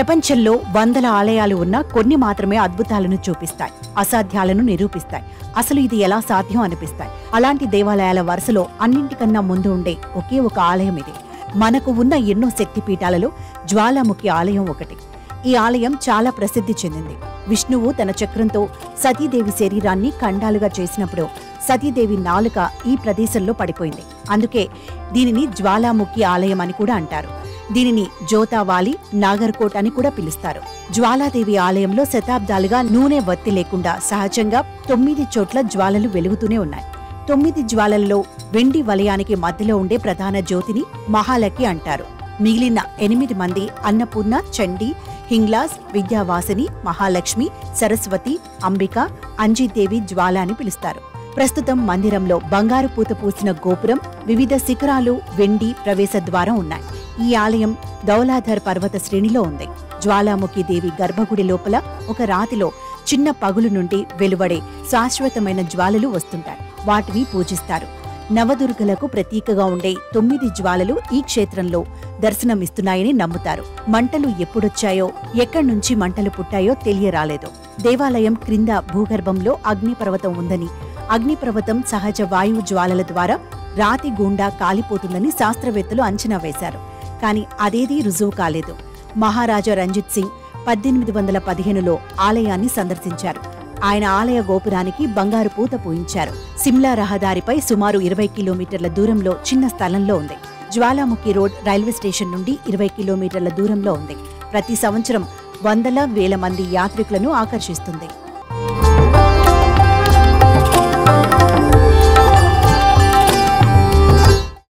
ప్రపంచంలో వందల ఆలయాలు ఉన్నా కొన్ని మాత్రమే అద్భుతాలను చూపిస్తాయి, అసాధ్యాలను నిరూపిస్తాయి. అసలు ఇది ఎలా సాధ్యం అనిపిస్తాయి. అలాంటి దేవాలయాల వరుసలో అన్నింటికన్నా ముందు ఉండే ఒకే ఒక ఆలయం ఇది. మనకు ఉన్న ఎన్నో శక్తిపీఠాలలో జ్వాలాముఖి ఆలయం ఒకటి. ఈ ఆలయం చాలా ప్రసిద్ధి చెందింది. విష్ణువు తన చక్రంతో సతీదేవి శరీరాన్ని ఖండాలుగా చేసినప్పుడు సతీదేవి నాలుక ఈ ప్రదేశంలో పడిపోయింది. అందుకే దీనిని జ్వాలాముఖి ఆలయం అని కూడా అంటారు. దీనిని జోతావాలి, నాగర్కోట్ అని కూడా పిలుస్తారు. జ్వాలాదేవి ఆలయంలో శతాబ్దాలుగా నూనె వత్తి లేకుండా సహజంగా 9 చోట్ల జ్వాలలు వెలుగుతూనే ఉన్నాయి. 9 జ్వాలల్లో వెండి వలయానికి మధ్యలో ఉండే ప్రధాన జ్యోతిని మహాలకి అంటారు. మిగిలిన 8 మంది అన్నపూర్ణ, చండీ, హింగ్లాస్, విద్యావాసిని, మహాలక్ష్మి, సరస్వతి, అంబిక, అంజీదేవి జ్వాల అని పిలుస్తారు. ప్రస్తుతం మందిరంలో బంగారు పూత పూసిన గోపురం, వివిధ శిఖరాలు, వెండి ప్రవేశ ద్వారం ఉన్నాయి. ఈ ఆలయం దౌలాధర్ పర్వత శ్రేణిలో ఉంది. జ్వాలాముఖి దేవి గర్భగుడి లోపల ఒక రాతిలో చిన్న పగులు నుండి వెలువడే శాశ్వతమైన జ్వాలలు వస్తుంటాయి. వాటిని పూజిస్తారు. నవదుర్గలకు ప్రతీకగా ఉండే 9 జ్వాలలు ఈ క్షేత్రంలో దర్శనమిస్తున్నాయని నమ్ముతారు. మంటలు ఎప్పుడొచ్చాయో, ఎక్కడి నుంచి మంటలు పుట్టాయో తెలియరాలేదు. దేవాలయం క్రింద భూగర్భంలో అగ్నిపర్వతం ఉందని, అగ్నిపర్వతం సహజ వాయువు జ్వాలల ద్వారా రాతి గుండా కాలిపోతుందని శాస్త్రవేత్తలు అంచనా వేశారు. కానీ అదేదీ రుజువు కాలేదు. మహారాజా రంజిత్ సింగ్ 1815లో ఆలయాన్ని సందర్శించారు. ఆయన ఆలయ గోపురానికి బంగారు పూత పూయించారు. సిమ్లా రహదారిపై సుమారు 20 కిలోమీటర్ల దూరంలో చిన్న స్థలంలో ఉంది. జ్వాలాముఖి రోడ్ రైల్వే స్టేషన్ నుండి 20 కిలోమీటర్ల దూరంలో ఉంది. ప్రతి సంవత్సరం వందల వేల మంది యాత్రికులను ఆకర్షిస్తుంది.